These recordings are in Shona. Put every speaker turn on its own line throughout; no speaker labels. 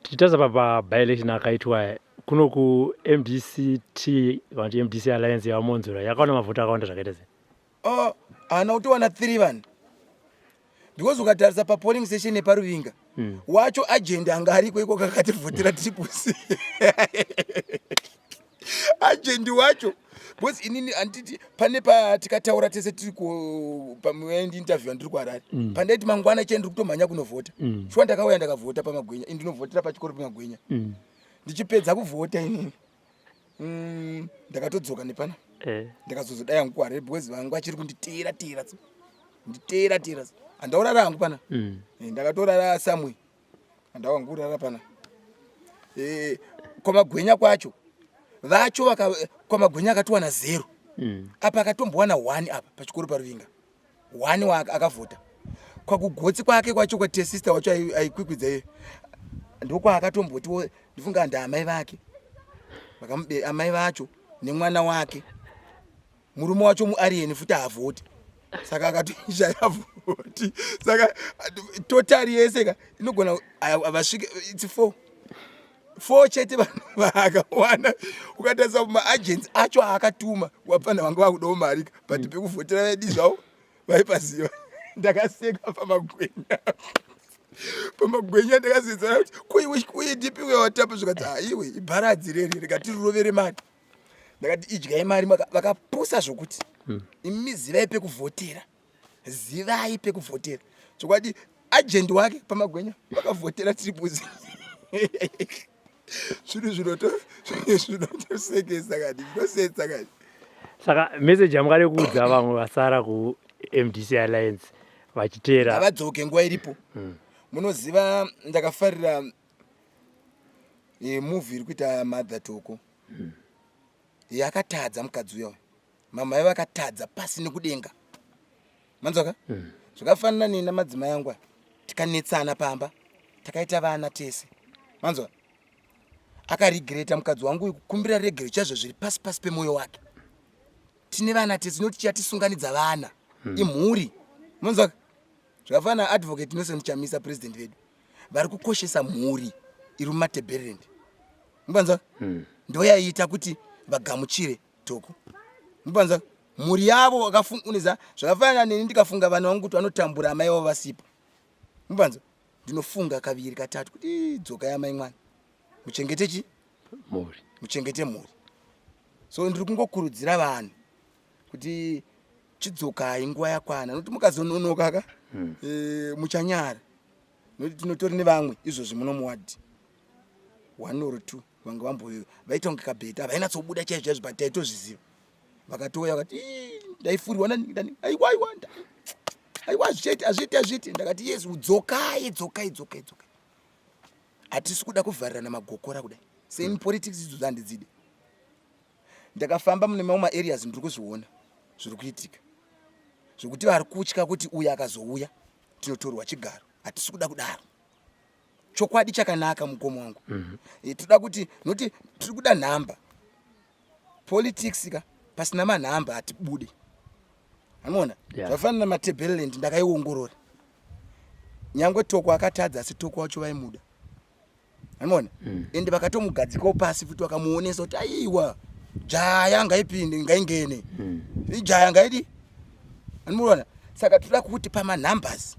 Titaza papa by-election akaitwa kuno ku MDCT vanti MDC Alliance yamonzura yakaona mavhoti akawanda zvakaita sei?
Oh, ana utowana 3 vanhu. Because ukatarisa pa polling station yeparuvinga. Wacho agenda anga ariko iko kakati vhotera tipusi. Agenda wacho. Because inini anditi pane pa tikataura tese tiri ku pamuendi interview ndiri kuharare. Pandeti mangwana chendi kutomhanya kunovhota. Shwa ndakauya ndakavhota pamagwenya. Indinovhotera pachikoro pamagwenya. Ndichipedza kuvhota inini. Ndakatodzoka nepana. Ndakazozodai yangu kuharare because vangu vachiri kunditeera teera. Nditeera teera. Andaurara hangu pana. Ndakatorara samwe. Andawangurara pana. Kwamagwenya kwacho. Vacho kwamagwenya akatowana 0. Apa akatombowana 1 apa pachikoro paruvinga. 1 akavhota. Kwakugotsi kwake kwacho kwa sister wacho aikwikwidza ndoko akatomboti ndifunga ndamai vake. Vakamube amai vacho nemwana wake. Murume wacho muariyeni futi avhoti. Saka akatoishaya vhoti. Saka totally yese inogona avasvike it's 4 chete vanhu vakawana. Ukatarisa maagents acho akatuma wapana vanga vakudawo mari but pekuvhotera vedu zvavo vaipaziva. Ndakaseka pamagwenya. Pamagwenya ndakasedzana kuti kuidipi wewatapo zvikati iwe ibharadzi reri rikati rurovere mari. Ndakati idyai mari vakapusa zvokuti imizivai pekuvhotera. Zivai pekuvhotera. Zvokwadi agent wake pamagwenya vakavhotera tripuzi. Zvinotosekesa kadi zvinosetsa kadi.
Saka message yamukade kuudza vamwe vasara ku MDC Alliance vachiteera
avadzoke nguva iripo. Munoziva ndakafarira movie iri kuita Mother Toko. Yakatadza mukadzi uyo. Mamai vakatadza pasi nekudenga. Manzoka? Zvakafanana nina madzimai yangu tikanetsana pamba. Takaita vana tese. Manzoka? Akaregreta mukadzi wangu kukumbira regret chazvo zviri pasi pasi pemoyo wake. Tine vana tese noti chatisunganidza vana. Imhuri. Manzoka? Zvakafanana advocate Nelson Chamisa president vedu. Vari kukoshesa mhuri iri mumatebherendi. Mubanza? Ndoyaita kuti vagamuchire Toko. Mubanza? Mhuri yavo vakafunganiza zvakafanana neni ndikafunga vana vangu kuti vanotambura amai vavo vasipa. Mubanza? Ndinofunga kaviri katatu kuti dzoka yamai mwana. Muchengete chi?
mhuri.
Muchengete mhuri. So ndiri kungokurudzira vanhu kuti chidzokai nguva yakwana. Noti mukazononoka ka muchanyara. Noti tinotori nevamwe izvozvi munomuwadhi. 1 or 2 vanga vamboyo vaita kunge kabheta avainatsobuda chaizvo but taitozviziva. Vakatoya vakati ndaifurirwa ndani aiwanda. Aiwa azviti ndakati yes udzokai. Hatisi kuda kuvharira namagokora kudai. Same politics idzo dzandidzide. Ndakafamba mune mamwe areas ndiri kuzviona zviri kuitika. Zvokuti vari kutya kuti uya akazouya tinotorwa chigaro. Hatisi kuda kudaro. Chokwadi chakanaka mukomo wangu. Toda kuti noti tiri kuda nhamba. Politics ka pasina manhamba atibude. Unoona? Zvafanana namatebhereland ndakaiongorora. Nyangwe Toko akatadza asi Toko wacho vaimuda. Unoona? Ende vakatomugadzikawo pasi futi vakamuonesa kuti aiwa jaya ngaipinde ngaingene. Ijaya ngaidi. Unoona? Saka toda kuti pamanumbers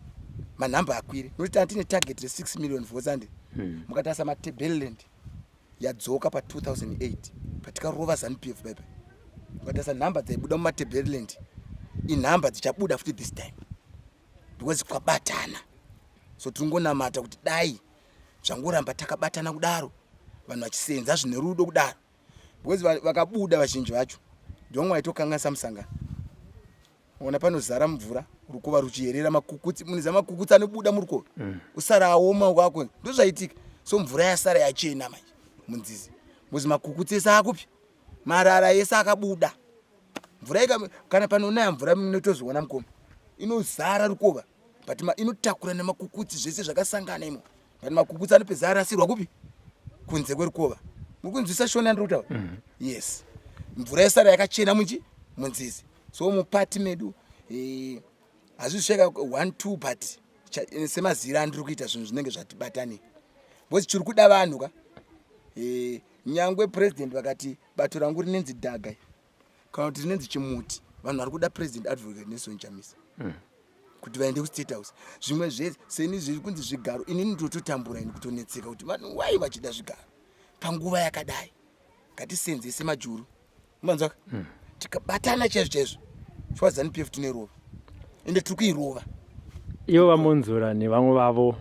manhamba akwire. Noti tine target 6 million votes ande. Mukatasa matebhereland yadzoka pa 2008 patikarova ZANU-PF bebe. Mukatasa nhamba dzaibuda mumatebhereland inhamba dzichabuda futi this time. Because kwabatana. So tingonamata kuti dai zvangoramba takabatana kudaro vanhu vachisenza zvine rudo kudaro. Because vakabuda vazhinji vacho ndongo vaitokanga samusangana. Ona panozara mvura rukuva ruchiyerera makukutsi muniza makukutsi anobuda muruko. Usara aoma kwako ndozvaitika. So mvura yasara yachena manje munzizi. Muzi makukutsi ese akupi marara ese akabuda. Mvura kana panonaya mvura munotozoona mukomo inozara rukova but inotakura nemakukutsi zvese zvakasangana imo. But makukutsi anopedza arasirwa kupi kunze kwerukova. Mukunzwisa shona ndiri kutaura? Yes. Mvura yasara yakachena munzizi. So mupati medu hazvisvika 1 2 but semazira andiri kuita zvinhu zvinenge zvatibatani. bosi chiri kuda vanhu ka nyangwe president vakati bato rangu rinenzi dhaga kana kuti rinenzi chimuti vanhu vari kuda president advocate Nelson Chamisa kuti vaende kustate house zvimwe zvese seni zviri kunzi zvigaro inini ndototambura ini kutonetseka kuti vanhu wai vachida zvigaro panguva yakadai ngatisenzese majuru manzwaka tikabatana chaizvo chwazani PF tine rova ende tiri kuirova
ivo vamonzora nevamwe vavo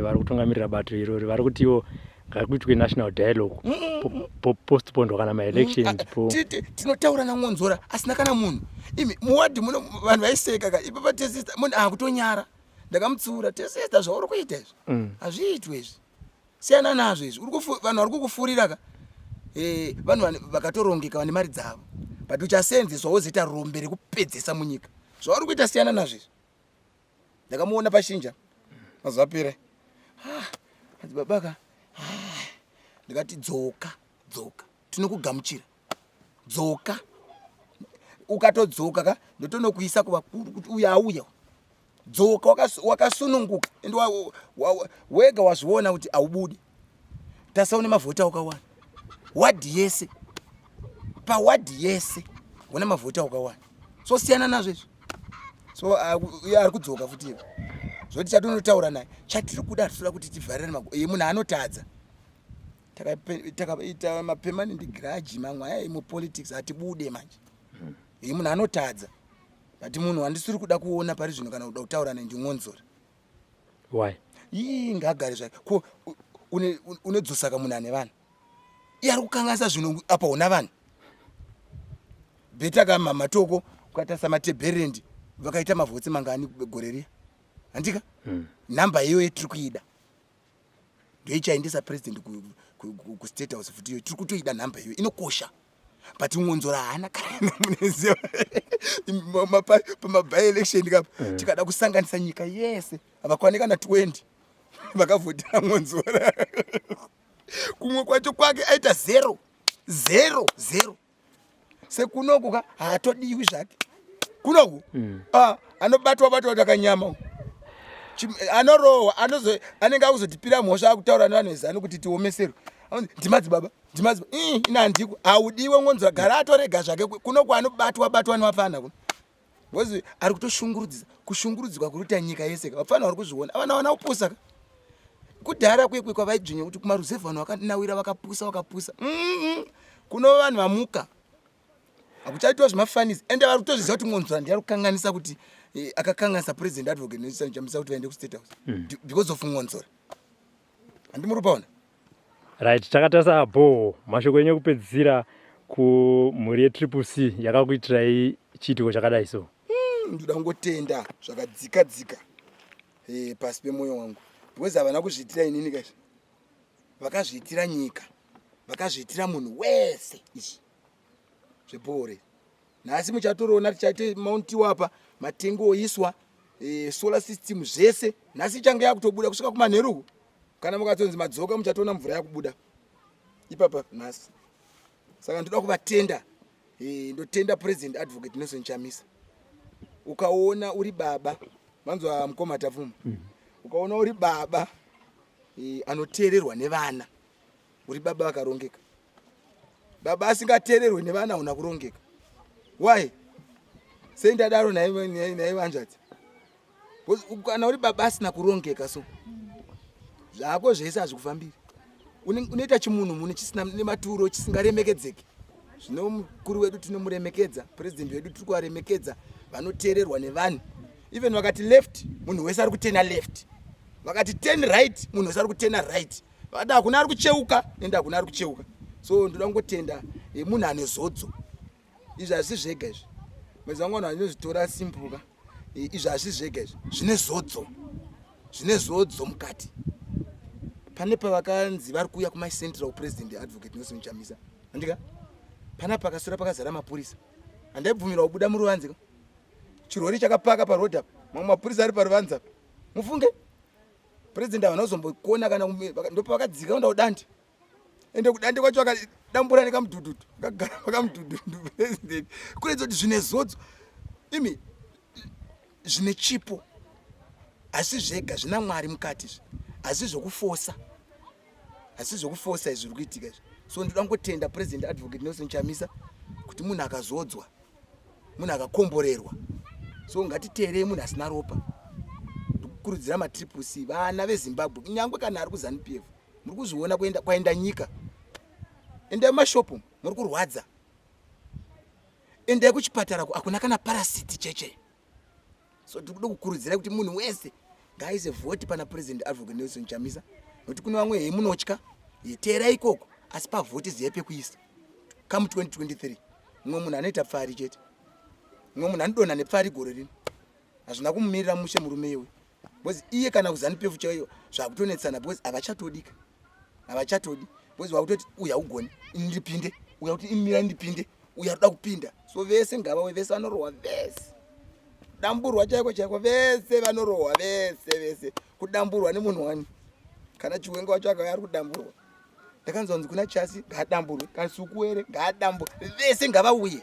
vari kutungamirira bato irori vari kuti ivo ngakuitwe national dialogue postponed kana maelections
tinotaura namonzora asina kana munhu imi muwadhi muno vanhu vaiseka ka ipa patesista munhu akutonyara ndakamutsura tesista zvauri kuita izvi hazviitwi izvi siyana nazvo izvi vanhu vari kukufurira ka vanhu vakatorongeka vane mari dzavo but uchasenzeswa wozoita rombe rekupedzesa munyika zvauri kuita siyana nazvo izvi ndakamuona pashinja mazvapera Madzibaba ka ndikati dzoka tinokugamuchira dzoka ukatodzoka ka ndotonokuisa kuvakuru kuti uyauya dzoka wakasununguka ende wega wazviona kuti aubudi tasaune mavhota ukawana wadhi yese pawadhi yese una mavhota ukawana so siyana nazvo izvi so ari kudzoka futi ivo zvoti chatonotaura naye chatiri kuda tinoda kuti tivharire munhu anotadza takaita mapermanent grudge mamwe mupolitics hatibude manje munhu anotadza but munhu handisiri kuda kuona pari zvino kana kuda kutaura naye ndingonzora
why
ngagare zvake ko unodzosaka munhu ane vanhu iye ari kukanganisa zvino apa una vanhu beta kama matoko ukaita samatebherendi vakaita mavhotsi mangani gore riya handika namba iyo yetiri kuida ndoichaendesa president kustate house futi iyo tiri kutoida namba iyo inokosha but ngonzora haana kana muneziva pamaby-election kapa tikada kusanganisa nyika yese havakwanika na 20 vakavhotera ngonzora kumwe kwacho kwake aita 0 sekunoku ka haatodiwi zvake kunoku anobatwa takanyama anorohwa anenge akuzotipira mhosva akutaura nevanhu vezano kuti tiomeserwe ndimadzibaba ina handiko haudiwe ngonzora gara atorega zvake kunoku anobatwa nevapfana kuno bcause ari kushungurudzwa kuruta nyika yese vapfana vari kuzviona avana kupusa ka kudhara kwekwe kwavaidzvinya kuti kumaruzevha vanhu vakanawira vakapusa kuno vanhu vamuka hakuchaitiwa zvimafanisi ende vari kutozviziva kuti ngonzora ndiyari kukanganisa kuti akakanganisa president advocate Nelson Chamisa kuti vaende kustate house because of ngonzora handimuri paona
right takatasa apo mashoko enyu ekupedzisira kumhuri yeTCC yakakuitirai chiitiko chakadai so
ndoda ngotenda zvakadzika pasi pemwoyo wangu because havana kuzviitira inini kaizvi vakazviitira nyika vakazviitira munhu wese izvi zvebhore nhasi muchatoroona tichaite mauntiwa apa matengo oiswa solar system zvese nhasi ichange yakutobuda kusvika kumanheruku kana mukatonzi madzoka muchatoona mvura yakubuda ipapa nhasi saka ndoda kuvatenda ndotenda president advocate Nelson Chamisa ukaona uri baba manzwa mukoma tafuma ukaona uri baba anoteererwa nevana uri baba vakarongeka baba asingateererwe nevana una kurongeka why sei ndadaro naivanzvadzi kana uri baba asina kurongeka so zvako zvese hazvikufambiri unoita chimunhu chisina nematuro chisingaremekedzeki zvino mukuru wedu tinomuremekedza president wedu tiri kuvaremekedza vanoteererwa nevanhu even vakati left munhu wese ari kutena left vakati turn right munhu wese ari kutena right vakati hakuna ari kucheuka ende hakuna ari kucheuka so ndoda kungotenda munhu ane zodzo izvi hazvisi zvega izvi mwedzi wangu vanhu vanozvitora simpuka izvi hazvisi zvega izvi zvine zodzo mukati pane pavakanzi vari kuuya kumacentral president advocate Nelson Chamisa andika pana pakasura pakazara mapurisa handaibvumirwa kubuda muruvanzi chirori chakapaka parodha mamwe mapurisa ari paruvanzi apa mufunge president havana kuzombokuona kana ndopavakadzika kuenda kudandi ende kudandi kwacho akadambura nekamudhudhudhu akagara pakamudhudhudhu president kuredza kuti zvine zodzo imi zvine chipo asi zvega zvina mwari mukati hazvi zvokufosa asi zvokuforsa izvi zviri kuitika izvi. So ndoda ngotenda President Advocate Nelson Chamisa kuti munhu akazodzwa, munhu akakomborerwa. So ngatiteerei munhu asina ropa. Ndikukurudzira matriple C vana veZimbabwe kunyangwe kana ari kuZANU-PF muri kuzviona kwaenda nyika. Endai mumashopu muri kurwadza. Endai kuchipatara akuna kana parasiti cheche. So ndikuda kukurudzira kuti munhu wese ngaiise vote pana President Advocate Nelson Chamisa. Nokuti kune vamwe hemunotya teerai ikoko asi pavhoti ziye pekuisa. Come 2023 mumwe munhu anoita pfari chete, mumwe munhu anodonha nepfari gore rino. Hazvina kumumirira mushe murume iwe. Because iye kana kuZANU-PF chaiyo zvakutonetsana because havachatodika. Havachatodi. Because vakutoti uya ugone ndipinde, uya kuti imira ndipinde, uya toda kupinda. So vese ngava vese vanorohwa vese. Kudamburwa chaiko vese vanorohwa vese. Kudamburwa nemunhu wani. Kana chiwenga wacho akari kudamburwa. Ndakanzwa kunzi kuna Chasi ngadamburwe, kana Sukuwere ngadamburwe. Vese ngavauye.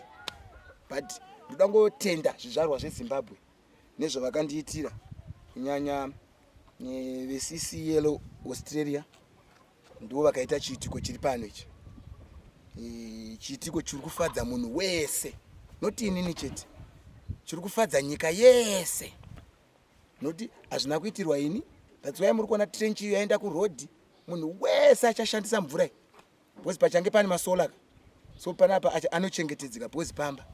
But ndoda ngotenda zvizvarwa zveZimbabwe nezvavakandiitira. Kunyanya veCCL Australia ndivo vakaita chiitiko chiri pano ichi. Chiitiko chiri kufadza munhu wese. Noti inini chete. Chiri kufadza nyika yese. Noti hazvina kuitirwa ini. That's why muri kuona trench iyo yaenda kuroad. Munhu wese achashandisa mvura. Because pachange pane masola. So panapa anochengetedzeka because pamba.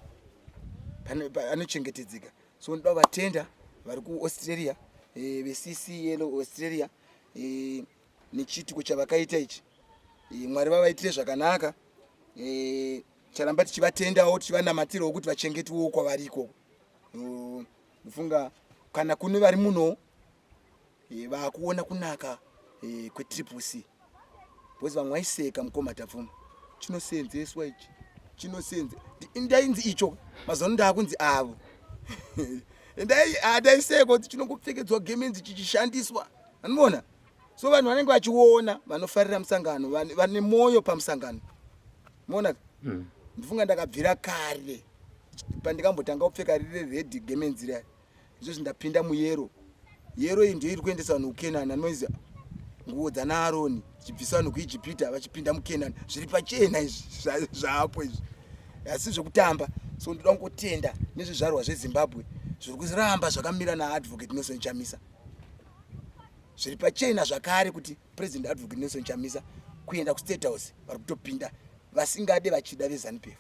Anochengetedzeka. So ndoda vatenda vari kuAustralia, veCCL Australia, nechitiko chavakaita ichi. Mwari vavaitire zvakanaka. Charamba tichivatendawo tichivanamatirawo kuti vachengetiwo kwavariko. Kufunga kana kune vari muno vakuona kunaka kwetriple C. Because vamwe vaiseka mukomata pfuma. Chinosenzeswa ichi. Ndainzi icho mazono ndakunzi avo. Ndaiseka kuti chinongopfekedzwa gemenzi chichishandiswa. Anoona? So vanhu vanenge vachiona vanofarira musangano, vane moyo pamusangano. Umeona? Ndifunga ndakabvira kare. Pandikambotanga kupfeka rire red gemenzi riya. Izvo ndapinda muyero. Yero iyi ndiyo iri kuendesa vanhu kuKenani anoizi nguo dzana Aroni chibvisa vanhu kuIjipita vachipinda muKenani. Zviri pachena izvi zvapo izvi. Asi zvokutamba. So ndoda ngotenda nezvizvarwa zveZimbabwe zviri kuziramba zvakamira naAdvocate Nelson Chamisa. Zviri pachena zvakare kuti President Advocate Nelson Chamisa kuenda kuState House vari kutopinda vasingade vachida veZANU-PF.